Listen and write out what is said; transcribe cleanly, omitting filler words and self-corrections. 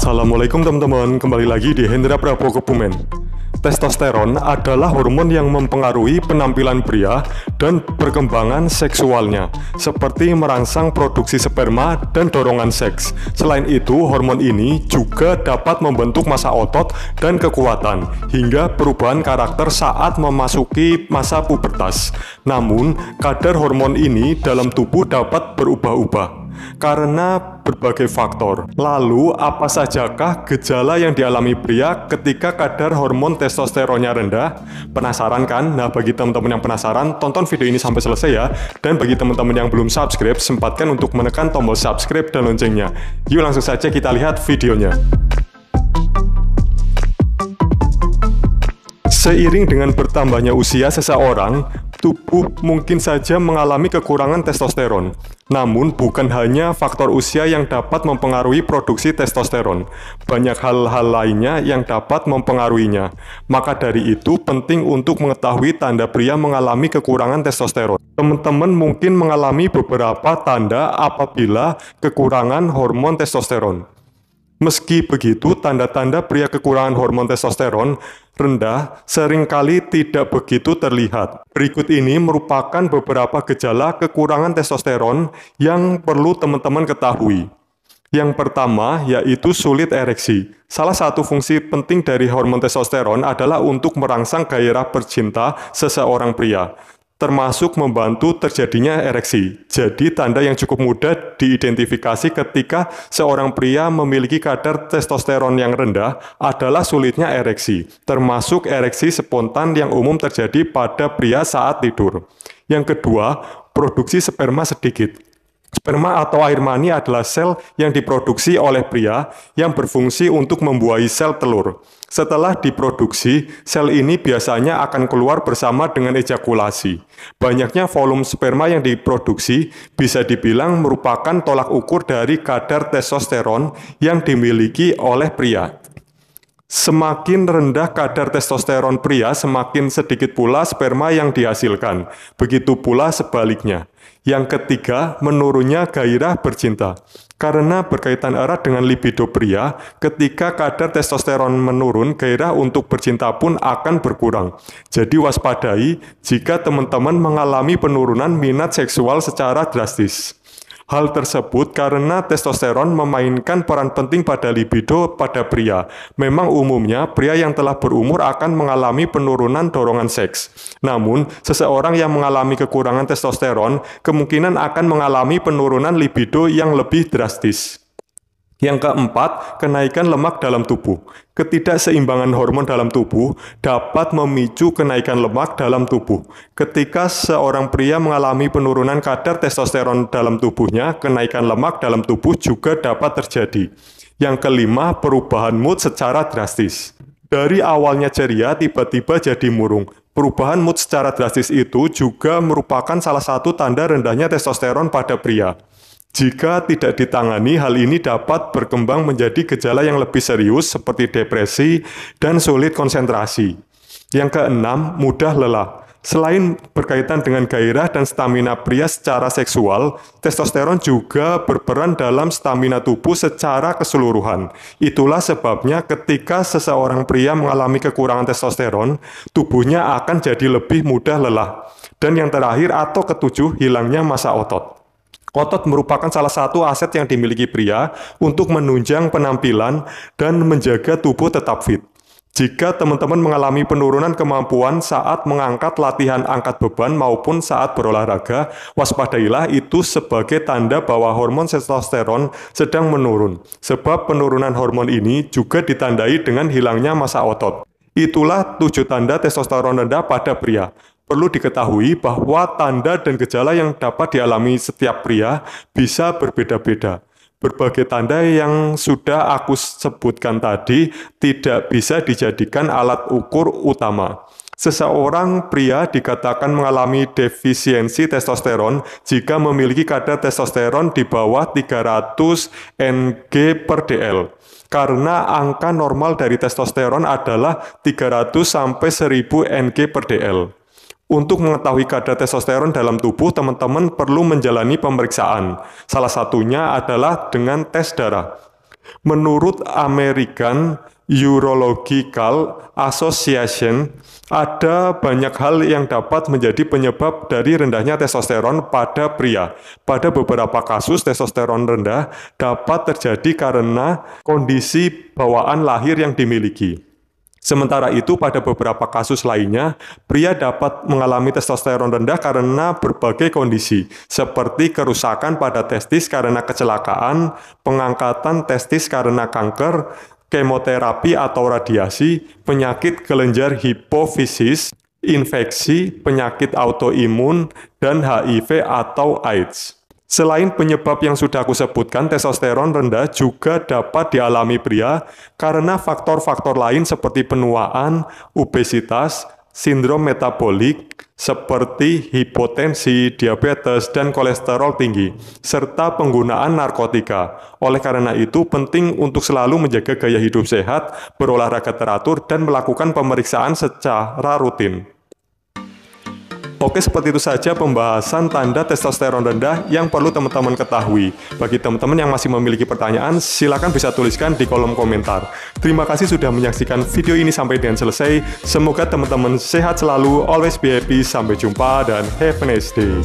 Assalamualaikum teman-teman, kembali lagi di Hendra Prabowo Kebumen. Testosteron adalah hormon yang mempengaruhi penampilan pria dan perkembangan seksualnya, seperti merangsang produksi sperma dan dorongan seks. Selain itu, hormon ini juga dapat membentuk massa otot dan kekuatan, hingga perubahan karakter saat memasuki masa pubertas. Namun, kadar hormon ini dalam tubuh dapat berubah-ubah karena berbagai faktor. Lalu, apa sajakah gejala yang dialami pria ketika kadar hormon testosteronnya rendah? Penasaran kan? Nah, bagi teman-teman yang penasaran, tonton video ini sampai selesai ya. Dan bagi teman-teman yang belum subscribe, sempatkan untuk menekan tombol subscribe dan loncengnya. Yuk langsung saja kita lihat videonya. Seiring dengan bertambahnya usia seseorang, tubuh mungkin saja mengalami kekurangan testosteron. Namun, bukan hanya faktor usia yang dapat mempengaruhi produksi testosteron. Banyak hal-hal lainnya yang dapat mempengaruhinya. Maka dari itu, penting untuk mengetahui tanda pria mengalami kekurangan testosteron. Teman-teman mungkin mengalami beberapa tanda apabila kekurangan hormon testosteron. Meski begitu, tanda-tanda pria kekurangan hormon testosteron rendah seringkali tidak begitu terlihat. Berikut ini merupakan beberapa gejala kekurangan testosteron yang perlu teman-teman ketahui. Yang pertama yaitu sulit ereksi. Salah satu fungsi penting dari hormon testosteron adalah untuk merangsang gairah bercinta seseorang pria, termasuk membantu terjadinya ereksi. Jadi tanda yang cukup mudah diidentifikasi ketika seorang pria memiliki kadar testosteron yang rendah adalah sulitnya ereksi, termasuk ereksi spontan yang umum terjadi pada pria saat tidur. Yang kedua, produksi sperma sedikit. Sperma atau air mani adalah sel yang diproduksi oleh pria yang berfungsi untuk membuahi sel telur. Setelah diproduksi, sel ini biasanya akan keluar bersama dengan ejakulasi. Banyaknya volume sperma yang diproduksi bisa dibilang merupakan tolak ukur dari kadar testosteron yang dimiliki oleh pria. Semakin rendah kadar testosteron pria, semakin sedikit pula sperma yang dihasilkan. Begitu pula sebaliknya. Yang ketiga, menurunnya gairah bercinta. Karena berkaitan erat dengan libido pria, ketika kadar testosteron menurun, gairah untuk bercinta pun akan berkurang. Jadi waspadai jika teman-teman mengalami penurunan minat seksual secara drastis. Hal tersebut karena testosteron memainkan peran penting pada libido pada pria. Memang umumnya pria yang telah berumur akan mengalami penurunan dorongan seks. Namun, seseorang yang mengalami kekurangan testosteron kemungkinan akan mengalami penurunan libido yang lebih drastis. Yang keempat, kenaikan lemak dalam tubuh. Ketidakseimbangan hormon dalam tubuh dapat memicu kenaikan lemak dalam tubuh. Ketika seorang pria mengalami penurunan kadar testosteron dalam tubuhnya, kenaikan lemak dalam tubuh juga dapat terjadi. Yang kelima, perubahan mood secara drastis. Dari awalnya ceria, tiba-tiba jadi murung. Perubahan mood secara drastis itu juga merupakan salah satu tanda rendahnya testosteron pada pria. Jika tidak ditangani, hal ini dapat berkembang menjadi gejala yang lebih serius seperti depresi dan sulit konsentrasi. Yang keenam, mudah lelah. Selain berkaitan dengan gairah dan stamina pria secara seksual, testosteron juga berperan dalam stamina tubuh secara keseluruhan. Itulah sebabnya ketika seseorang pria mengalami kekurangan testosteron, tubuhnya akan jadi lebih mudah lelah. Dan yang terakhir atau ketujuh, hilangnya massa otot. Otot merupakan salah satu aset yang dimiliki pria untuk menunjang penampilan dan menjaga tubuh tetap fit. Jika teman-teman mengalami penurunan kemampuan saat mengangkat latihan angkat beban maupun saat berolahraga, waspadailah itu sebagai tanda bahwa hormon testosteron sedang menurun. Sebab penurunan hormon ini juga ditandai dengan hilangnya massa otot. Itulah 7 tanda testosteron rendah pada pria. Perlu diketahui bahwa tanda dan gejala yang dapat dialami setiap pria bisa berbeda-beda. Berbagai tanda yang sudah aku sebutkan tadi tidak bisa dijadikan alat ukur utama. Seseorang pria dikatakan mengalami defisiensi testosteron jika memiliki kadar testosteron di bawah 300 Ng/dl. Karena angka normal dari testosteron adalah 300 sampai 1000 Ng/dl. Untuk mengetahui kadar testosteron dalam tubuh, teman-teman perlu menjalani pemeriksaan. Salah satunya adalah dengan tes darah. Menurut American Urological Association, ada banyak hal yang dapat menjadi penyebab dari rendahnya testosteron pada pria. Pada beberapa kasus, testosteron rendah dapat terjadi karena kondisi bawaan lahir yang dimiliki. Sementara itu, pada beberapa kasus lainnya, pria dapat mengalami testosteron rendah karena berbagai kondisi, seperti kerusakan pada testis karena kecelakaan, pengangkatan testis karena kanker, kemoterapi atau radiasi, penyakit kelenjar hipofisis, infeksi, penyakit autoimun, dan HIV atau AIDS. Selain penyebab yang sudah aku sebutkan, testosteron rendah juga dapat dialami pria karena faktor-faktor lain seperti penuaan, obesitas, sindrom metabolik seperti hipotensi, diabetes, dan kolesterol tinggi, serta penggunaan narkotika. Oleh karena itu, penting untuk selalu menjaga gaya hidup sehat, berolahraga teratur, dan melakukan pemeriksaan secara rutin. Oke, seperti itu saja pembahasan tanda testosteron rendah yang perlu teman-teman ketahui. Bagi teman-teman yang masih memiliki pertanyaan, silakan bisa tuliskan di kolom komentar. Terima kasih sudah menyaksikan video ini sampai dengan selesai. Semoga teman-teman sehat selalu, always be happy, sampai jumpa, dan have a nice day.